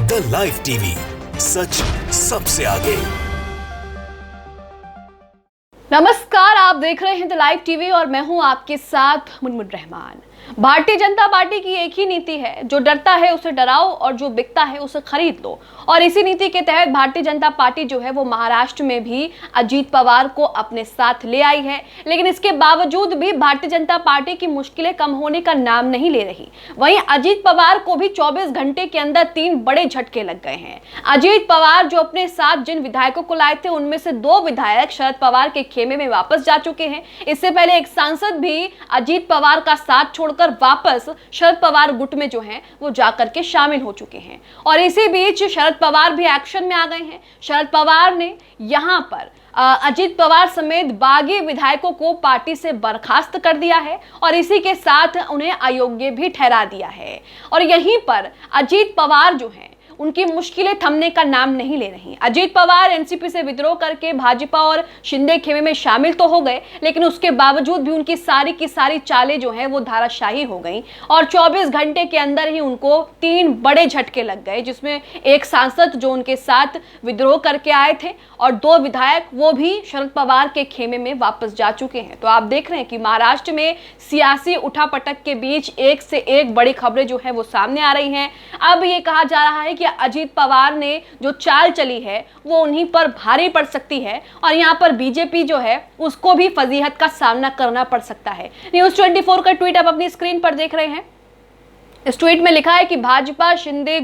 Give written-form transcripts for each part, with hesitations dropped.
The live TV, सच सबसे आगे। नमस्कार, आप देख रहे हैं द लाइव टीवी और मैं हूं आपके साथ मुनमुन रहमान। भारतीय जनता पार्टी की एक ही नीति है, जो डरता है उसे डराओ और जो बिकता है उसे खरीद लो। और इसी नीति के तहत भारतीय जनता पार्टी जो है वो महाराष्ट्र में भी अजीत पवार को अपने साथ ले आई है। लेकिन इसके बावजूद भी भारतीय जनता पार्टी की मुश्किलें कम होने का नाम नहीं ले रही। वहीं अजीत पवार को भी 24 घंटे के अंदर 3 बड़े झटके लग गए हैं। अजीत पवार जो अपने साथ जिन विधायकों को लाए थे, उनमें से 2 विधायक शरद पवार के खेमे में वापस जा चुके हैं। इससे पहले एक सांसद भी अजीत पवार का साथ छोड़कर वापस शरद पवार गुट में जो है वो जाकर के शामिल हो चुके हैं। और इसी बीच शरद पवार भी एक्शन में आ गए हैं। शरद पवार ने यहां पर अजीत पवार समेत बागी विधायकों को पार्टी से बर्खास्त कर दिया है और इसी के साथ उन्हें अयोग्य भी ठहरा दिया है। और यहीं पर अजीत पवार जो है उनकी मुश्किलें थमने का नाम नहीं ले रही। अजीत पवार एनसीपी से विद्रोह करके भाजपा और शिंदे खेमे में शामिल तो हो गए, लेकिन उसके बावजूद भी उनकी सारी की सारी चालें जो हैं वो धाराशाही हो गई और 24 घंटे के अंदर ही उनको 3 बड़े झटके लग गए, जिसमें एक सांसद जो उनके साथ विद्रोह करके आए थे और 2 विधायक वो भी शरद पवार के खेमे में वापस जा चुके हैं। तो आप देख रहे हैं कि महाराष्ट्र में सियासी उठापटक के बीच एक से एक बड़ी खबरें जो है वो सामने आ रही हैं। अब ये कहा जा रहा है कि अजीत पवार ने जो चाल चली है वो उन्हीं पर भारी पड़ सकती है और यहाँ पर बीजेपी जो है उसको भी फजीहत का सामना करना पड़ सकता है। न्यूज़ 24 का ट्वीट आप अपनी स्क्रीन पर देख रहे हैं। इस ट्वीट में लिखा है कि भाजपा शिंदे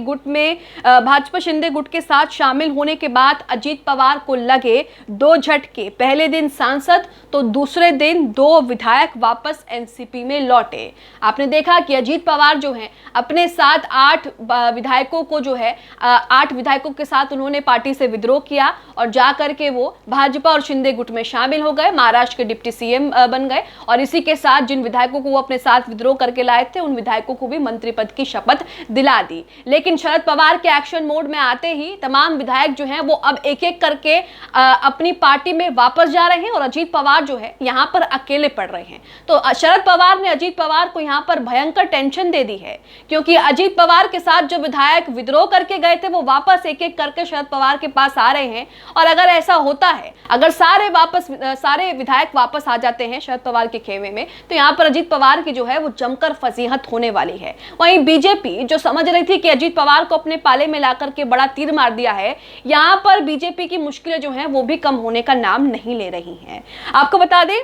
गुट के साथ शामिल होने के बाद अजीत पवार को लगे 2 झटके। पहले दिन सांसद तो दूसरे दिन 2 विधायक वापस एनसीपी में लौटे। आपने देखा कि अजीत पवार जो हैं अपने साथ 8 विधायकों को जो है 8 विधायकों के साथ उन्होंने पार्टी से विद्रोह किया और जा करके वो भाजपा और शिंदे गुट में शामिल हो गए, महाराष्ट्र के डिप्टी सीएम बन गए। और इसी के साथ जिन विधायकों को वो अपने साथ विद्रोह करके लाए थे, उन विधायकों को भी मंत्री पद की शपथ दिला दी। लेकिन शरद पवार के एक्शन मोड में आते ही तमाम विधायक जो हैं वो अब एक-एक करके अपनी पार्टी में वापस जा रहे हैं और अजीत पवार जो है यहां पर अकेले पड़ रहे हैं। तो शरद पवार ने अजीत पवार को यहां पर भयंकर टेंशन दे दी है, क्योंकि अजीत पवार के साथ जो विधायक विद्रोह करके गए थे वो वापस एक-एक करके शरद पवार के पास आ रहे हैं। और अगर ऐसा होता है, अगर सारे विधायक वापस आ जाते हैं शरद पवार के खेमे में, तो यहां पर अजीत पवार की जो है वो जमकर फजीहत होने वाली है। वहीं बीजेपी जो समझ रही थी कि अजीत पवार को अपने पाले में लाकर के बड़ा तीर मार दिया है, यहां पर बीजेपी की मुश्किलें जो हैं वो भी कम होने का नाम नहीं ले रही हैं। आपको बता दें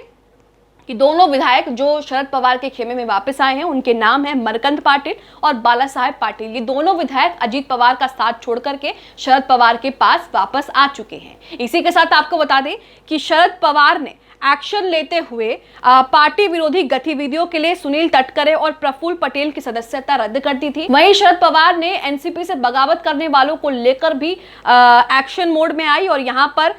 कि दोनों विधायक जो शरद पवार के खेमे में वापस आए हैं उनके नाम है मरकंद पाटिल और बाला साहेब पाटिल। ये दोनों विधायक अजीत पवार का साथ छोड़ करके शरद पवार के पास वापस आ चुके हैं। इसी के साथ आपको बता दें कि शरद पवार ने एक्शन लेते हुए पार्टी विरोधी गतिविधियों के लिए सुनील तटकरे और प्रफुल्ल पटेल की सदस्यता रद्द कर दी थी। वहीं शरद पवार ने एनसीपी से बगावत करने वालों को लेकर भी एक्शन मोड में आई और यहां पर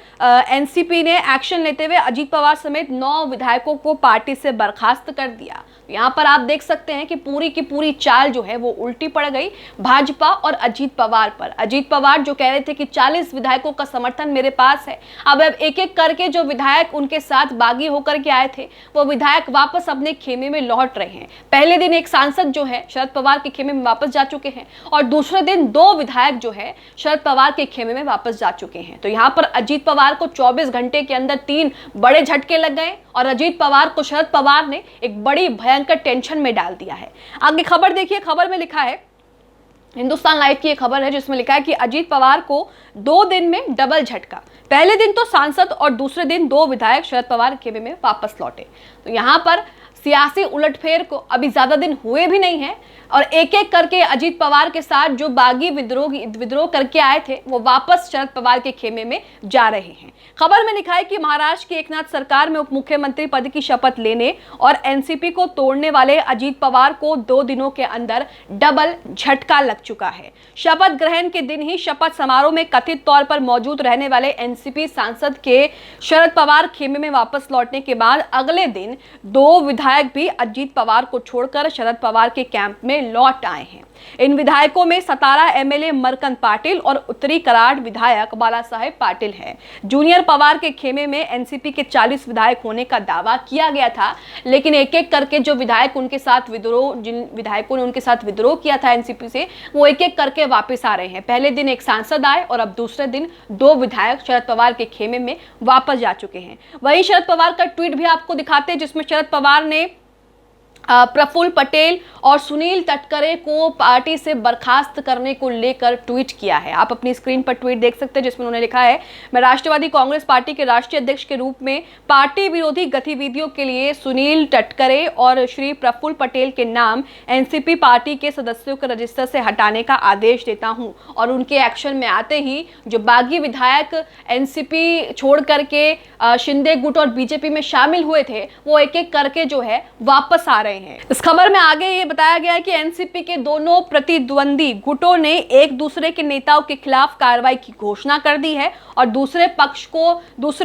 एनसीपी ने एक्शन लेते हुए अजीत पवार समेत 9 विधायकों को पार्टी से बर्खास्त कर दिया। यहाँ पर आप देख सकते हैं कि पूरी की पूरी चाल जो है वो उल्टी पड़ गई भाजपा और अजीत पवार पर। अजीत पवार जो कह रहे थे कि 40 विधायकों का समर्थन मेरे पास है, अब एक-एक करके जो विधायक उनके साथ बागी होकर के आए थे वो विधायक वापस अपने खेमे में लौट रहे हैं। पहले दिन एक सांसद जो है शरद पवार के खेमे में वापस जा चुके हैं और दूसरे दिन 2 विधायक जो है शरद पवार के खेमे में वापस जा चुके हैं। तो यहाँ पर अजीत पवार को 24 घंटे के अंदर 3 बड़े झटके लग गए और अजीत पवार को शरद पवार ने एक बड़ी भयंकर टेंशन में डाल दिया है। आगे खबर देखिए, खबर में लिखा है, हिंदुस्तान लाइव की एक खबर है जिसमें लिखा है कि अजीत पवार को 2 दिन में डबल झटका। पहले दिन तो सांसद और दूसरे दिन 2 विधायक शरद पवार के खेमे में वापस लौटे। तो यहाँ पर सियासी उलटफेर को अभी ज्यादा दिन हुए भी नहीं है और एक-एक करके अजीत पवार के साथ जो बागी विद्रोह करके आए थे वो वापस शरद पवार के खेमे में जा रहे हैं। खबर में लिखा है कि महाराष्ट्र की एकनाथ सरकार में उप मुख्यमंत्री पद की शपथ लेने और एनसीपी को तोड़ने वाले अजीत पवार को 2 दिनों के अंदर डबल झटका लग चुका है। शपथ ग्रहण के दिन ही शपथ समारोह में कथित तौर पर मौजूद रहने वाले एनसीपी सांसद के शरद पवार खेमे में वापस लौटने के बाद अगले दिन 2 विधायक भी अजीत पवार को छोड़कर शरद पवार के कैंप में लौट आए हैं। इन विधायकों में सतारा एमएलए मरकंद पाटिल और उत्तरी कराड़ विधायक बाला साहेब पाटिल हैं। जूनियर पवार के खेमे में एनसीपी के 40 विधायक होने का दावा किया गया था, लेकिन एक एक करके जो विधायक उनके साथ विद्रोह, जिन विधायकों ने उनके साथ विद्रोह किया था एनसीपी से, वो एक एक करके वापस आ रहे हैं। पहले दिन एक सांसद आए और अब दूसरे दिन 2 विधायक शरद पवार के खेमे में वापस जा चुके हैं। वहीं शरद पवार का ट्वीट भी आपको दिखाते हैं, जिसमें शरद पवार ने प्रफुल्ल पटेल और सुनील तटकरे को पार्टी से बर्खास्त करने को लेकर ट्वीट किया है। आप अपनी स्क्रीन पर ट्वीट देख सकते हैं, जिसमें उन्होंने लिखा है, मैं राष्ट्रवादी कांग्रेस पार्टी के राष्ट्रीय अध्यक्ष के रूप में पार्टी विरोधी गतिविधियों के लिए सुनील तटकरे और श्री प्रफुल्ल पटेल के नाम एनसीपी पार्टी के सदस्यों के रजिस्टर से हटाने का आदेश देता हूं। और उनके एक्शन में आते ही जो बागी विधायक एनसीपी छोड़ करके शिंदे गुट और बीजेपी में शामिल हुए थे, वो एक एक करके जो है वापस आ रहे हैं। इस खबर में आगे ये बताया गया है कि एनसीपी के दोनों प्रतिद्वंदी गुटों ने एक दूसरे के नेताओं के खिलाफ कार्रवाई की घोषणा कर दी है और दूसरे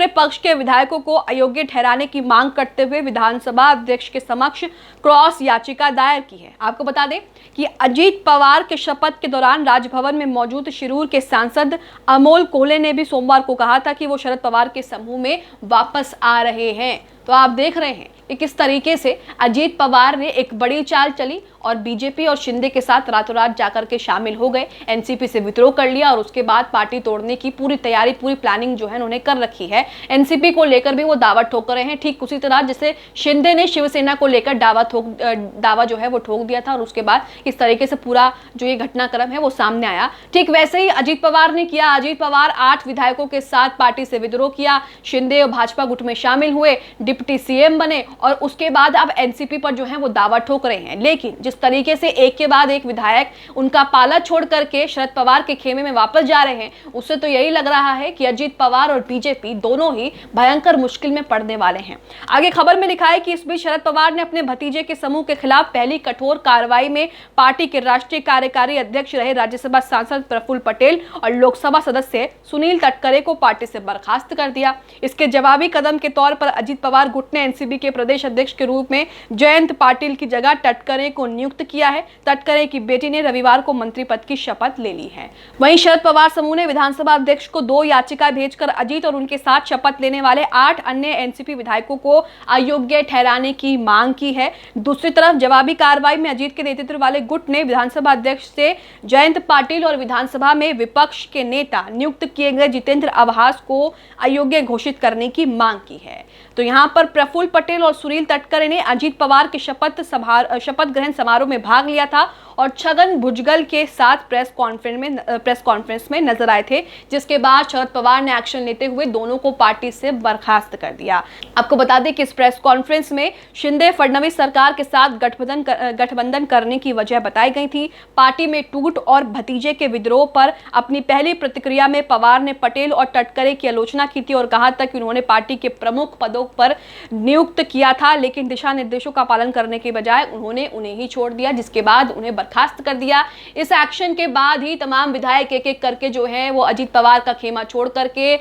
पक्ष के विधायकों को अयोग्य ठहराने की मांग करते हुए विधानसभा अध्यक्ष के समक्ष क्रॉस याचिका दायर की है। आपको बता दें कि अजीत पवार के शपथ के दौरान राजभवन में मौजूद शिरूर के सांसद अमोल कोहले ने भी सोमवार को कहा था कि वो शरद पवार के समूह में वापस आ रहे हैं। तो आप देख रहे हैं कि किस तरीके से अजीत पवार ने एक बड़ी चाल चली और बीजेपी और शिंदे के साथ रातों रात जाकर के शामिल हो गए, एनसीपी से विद्रोह कर लिया और उसके बाद पार्टी तोड़ने की पूरी तैयारी, पूरी प्लानिंग जो है उन्होंने कर रखी है। एनसीपी को लेकर भी वो दावा ठोक रहे हैं, ठीक उसी तरह जैसे शिंदे ने शिवसेना को लेकर दावा जो है वो ठोक दिया था और उसके बाद इस तरीके से पूरा जो ये घटनाक्रम है वो सामने आया। ठीक वैसे ही अजीत पवार ने किया। अजीत पवार 8 विधायकों के साथ पार्टी से विद्रोह किया, शिंदे और भाजपा गुट में शामिल हुए, डिप्टी सीएम बने और उसके बाद अब एनसीपी पर जो है वो दावा ठोक रहे हैं। लेकिन जिस तरीके से एक के बाद एक विधायक उनका पाला छोड़ करके शरद पवार के खेमे में वापस जा रहे हैं, उससे तो यही लग रहा है कि अजीत पवार और बीजेपी दोनों ही भयंकर मुश्किल में पड़ने वाले हैं। आगे खबर में लिखा है कि इस बीच शरद पवार ने अपने भतीजे के समूह के खिलाफ पहली कठोर कार्रवाई में पार्टी के राष्ट्रीय कार्यकारी अध्यक्ष रहे राज्यसभा सांसद प्रफुल्ल पटेल और लोकसभा सदस्य सुनील तटकरे को पार्टी से बर्खास्त कर दिया। इसके जवाबी कदम के तौर पर अजीत पवार गुट ने एनसीपी के प्रदेश अध्यक्ष के रूप में जयंत पाटिल की जगह तटकरे को नियुक्त किया है। तटकरे की बेटी ने रविवार को मंत्री पद की शपथ ले ली है। वहीं शरद पवार समूह ने विधानसभा अध्यक्ष को 2 याचिका भेजकर अजीत और उनके साथ शपथ लेने वाले 8 अन्य एनसीपी विधायकों को अयोग्य ठहराने की मांग की है। दूसरी तरफ जवाबी कार्रवाई में अजीत के नेतृत्व वाले गुट ने विधानसभा अध्यक्ष से जयंत पाटिल और विधानसभा में विपक्ष के नेता नियुक्त किए गए जितेंद्र आभास को अयोग्य घोषित करने की मांग की है। तो यहाँ पर प्रफुल्ल पटेल और सुनील तटकरे ने अजीत पवार के शपथ ग्रहण समारोह में भाग लिया था और छगन भुजबल के साथ प्रेस कॉन्फ्रेंस में नजर आए थे, जिसके बाद शरद पवार ने एक्शन लेते हुए दोनों को पार्टी से बर्खास्त कर दिया। आपको बता दें कि इस प्रेस कॉन्फ्रेंस में शिंदे फडणवीस सरकार के साथ गठबंधन करने की वजह बताई गई थी। पार्टी में टूट और भतीजे के विद्रोह पर अपनी पहली प्रतिक्रिया में पवार ने पटेल और तटकरे की आलोचना की थी और कहा था कि उन्होंने पार्टी के प्रमुख पदों पर नियुक्त किया था, लेकिन दिशा निर्देशों का पालन करने के बजाय उन्होंने उन्हें ही छोड़ दिया, जिसके बाद उन्हें बर्खास्त कर दिया। इस एक्शन के बाद ही तमाम विधायक एक एक करके जो है वो अजीत पवार का खेमा छोड़ करके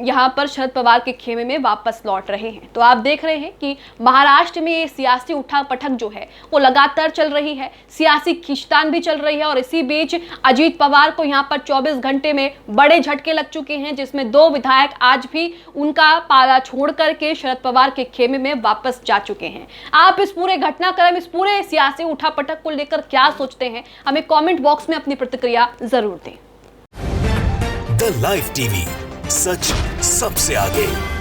यहाँ पर शरद पवार के खेमे में वापस लौट रहे हैं। तो आप देख रहे हैं कि महाराष्ट्र में ये सियासी उठापटक जो है वो लगातार चल रही है, सियासी खींचतान भी चल रही है और इसी बीच अजीत पवार को यहाँ पर 24 घंटे में बड़े झटके लग चुके हैं, जिसमें 2 विधायक आज भी उनका पाला छोड़ करके शरद पवार के खेमे में वापस जा चुके हैं। आप इस पूरे घटनाक्रम, इस पूरे सियासी उठापटक को लेकर क्या सोचते हैं, हमें कमेंट बॉक्स में अपनी प्रतिक्रिया जरूर दें। द लाइव टीवी, सच सबसे आगे।